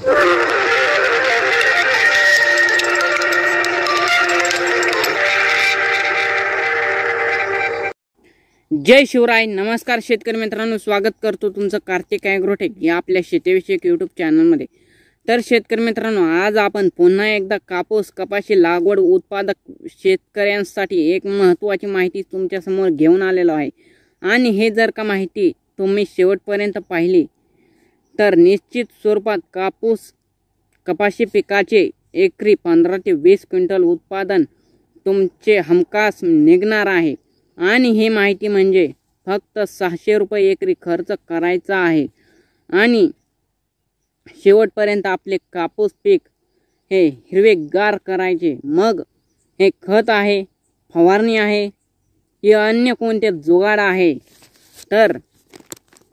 जय शिवराय. नमस्कार शेतकरी मित्रांनो, स्वागत करतो तुमचं कार्तिक ॲग्रोटेक या आपल्या शेतीविषयक यूट्यूब चॅनलमध्ये. तर शेतकरी मित्रांनो, आज आपण पुन्हा एकदा कापूस कपाशी लागवड उत्पादक शेतकऱ्यांसाठी एक महत्त्वाची माहिती तुमच्या समोर घेऊन आलेलो आहे. आणि हे जर का माहिती तुम्ही शेवटपर्यंत पाहिली तर निश्चित स्वरूपात कापूस कपाशी पिकाचे एकरी 15 ते 20 क्विंटल उत्पादन तुमचे हमखास निघणार आहे. आणि ही माहिती म्हणजे फक्त 600 रुपये एकरी खर्च करायचा आहे आणि शेवटपर्यंत आपले कापूस पीक हे हिरवेगार करायचे. मग हे खत आहे, फवारणी आहे की अन्य कोणते जुगाड आहे, तर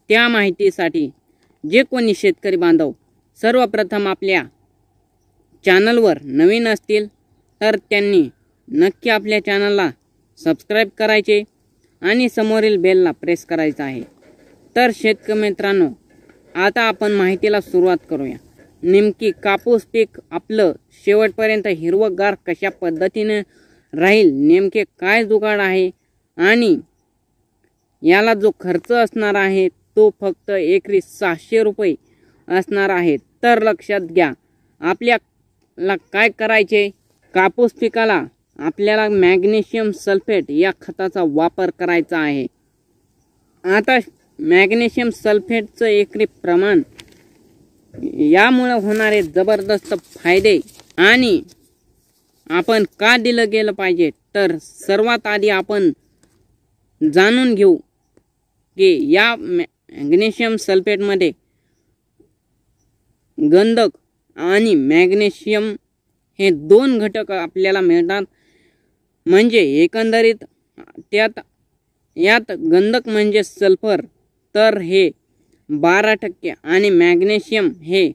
त्या माहितीसाठी जे कोणी शेतकरी बांधव सर्वप्रथम आपल्या चॅनलवर नवीन असतील तर त्यांनी नक्की आपल्या चॅनलला सबस्क्राईब करायचे आणि समोरील बेलला प्रेस करायचा आहे. तर शेतकरी मित्रांनो, आता आपण माहितीला सुरुवात करूया. नेमकी कापूस पीक आपलं शेवटपर्यंत हिरवगार कशा पद्धतीने राहील, नेमके काय जुगाड आहे आणि याला जो खर्च असणार आहे तो फक्त एकरी 600 रुपये असणार आहे. तर लक्षात घ्या, आपल्याला काय करायचे, कापूस पिकाला आपल्याला मॅग्नेशियम सल्फेट या खताचा वापर करायचा आहे. आता मॅग्नेशियम सल्फेटचं एकरी प्रमाण, यामुळे होणारे जबरदस्त फायदे आणि आपण का दिलं गेलं पाहिजे, तर सर्वात आधी आपण जाणून घेऊ की या मॅग्नेशियम सल्फेटमध्ये गंधक आणि मॅग्नेशियम हे दोन घटक आपल्याला मिळतात. म्हणजे एकंदरीत यात गंधक म्हणजे सल्फर तर हे 12% आणि मॅग्नेशियम हे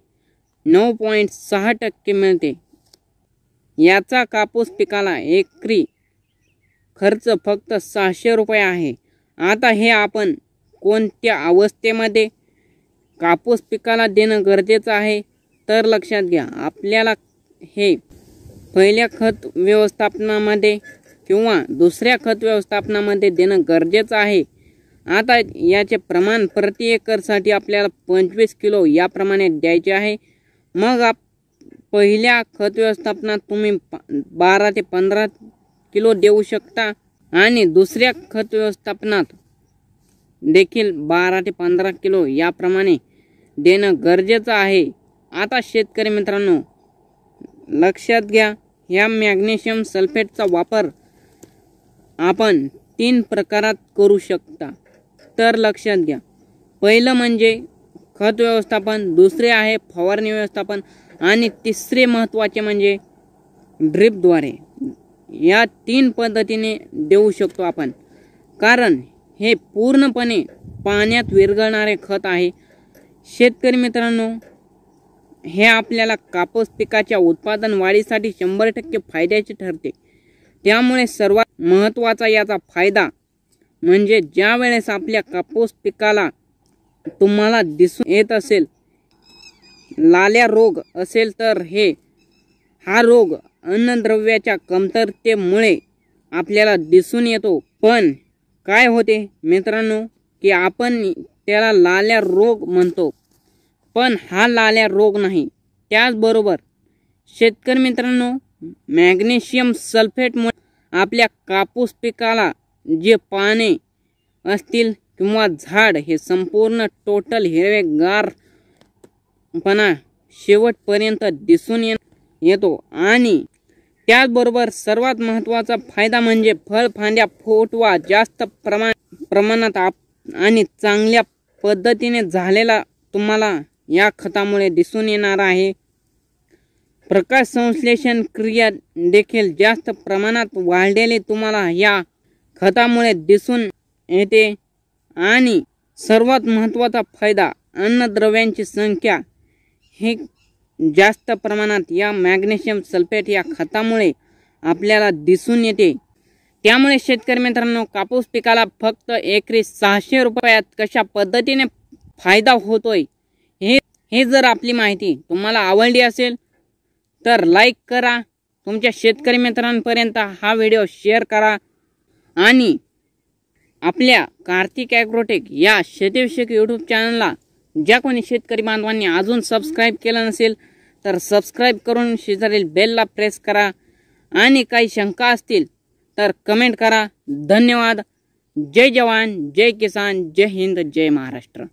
9.6% मिळते. याचा कापूस पिकाला एकरी खर्च फक्त 600 रुपये आहे. आता हे आपण कोणत्या अवस्थेमध्ये कापूस पिकाला देणं गरजेचं आहे, तर लक्षात घ्या, आपल्याला हे पहिल्या खत व्यवस्थापनामध्ये किंवा दुसऱ्या खत व्यवस्थापनामध्ये देणं गरजेचं आहे. आता याचे प्रमाण प्रति एकरसाठी आपल्याला 25 किलो याप्रमाणे द्यायचे आहे. मग पहिल्या खत व्यवस्थापनात तुम्ही 12 ते 15 किलो देऊ शकता आणि दुसऱ्या खत व्यवस्थापनात देखील 12 ते 15 किलो याप्रमाणे देणं गरजेचं आहे. आता शेतकरी मित्रांनो, लक्षात घ्या, या मॅग्नेशियम सल्फेटचा वापर आपण 3 प्रकारात करू शकता. तर लक्षात घ्या, पहिलं म्हणजे खत व्यवस्थापन, दुसरे आहे फवारणी व्यवस्थापन आणि तिसरे महत्त्वाचे म्हणजे ड्रिपद्वारे. या 3 पद्धतीने देऊ शकतो आपण, कारण हे पूर्णपणे पाण्यात विरघळणारे खत आहे. शेतकरी मित्रांनो, हे आपल्याला कापूस पिकाच्या उत्पादन वाढीसाठी 100% फायद्याचे ठरते. त्यामुळे सर्वात महत्त्वाचा याचा फायदा म्हणजे ज्या वेळेस आपल्या कापूस पिकाला तुम्हाला दिसून येत असेल लाल्या रोग असेल, तर हा रोग अन्नद्रव्याच्या कमतरतेमुळे आपल्याला दिसून येतो. पण काय होते मित्रांनो, की आपण त्याला लाल्या रोग म्हणतो, पण हा लाल्या रोग नाही. त्याचबरोबर शेतकरी मित्रांनो, मॅग्नेशियम सल्फेटमुळे आपल्या कापूस पिकाला जे पाने असतील किंवा झाड हे संपूर्ण टोटल हिरवेगारपणा शेवटपर्यंत दिसून येतो. आणि त्याचबरोबर सर्वात महत्त्वाचा फायदा म्हणजे फळफांद्या फुटवा जास्त प्रमाणात आणि चांगल्या पद्धतीने झालेला तुम्हाला या खतामुळे दिसून येणार आहे. प्रकाश संश्लेषण क्रिया देखील जास्त प्रमाणात वाढलेले तुम्हाला या खतामुळे दिसून येते. आणि सर्वात महत्त्वाचा फायदा, अन्नद्रव्यांची संख्या ही जास्त प्रमाणात या मॅग्नेशियम सल्फेट या खतामुळे आपल्याला दिसून येते. त्यामुळे शेतकरी मित्रांनो, कापूस पिकाला फक्त एकरी 600 रुपयात कशा पद्धतीने फायदा होतोय हे जर आपली माहिती तुम्हाला आवडली असेल तर लाईक करा, तुमच्या शेतकरी मित्रांपर्यंत हा व्हिडिओ शेअर करा आणि आपल्या कार्तिक ॲग्रोटेक या शेतीविषयक यूट्यूब चॅनलला ज्या कोणी शेतकरी बांधवांनी अजून सबस्क्राईब केलं नसेल तर सबस्क्राईब करून शेजारील बेलला प्रेस करा आणि काही शंका असतील तर कमेंट करा. धन्यवाद. जय जवान, जय किसान, जय हिंद, जय महाराष्ट्र.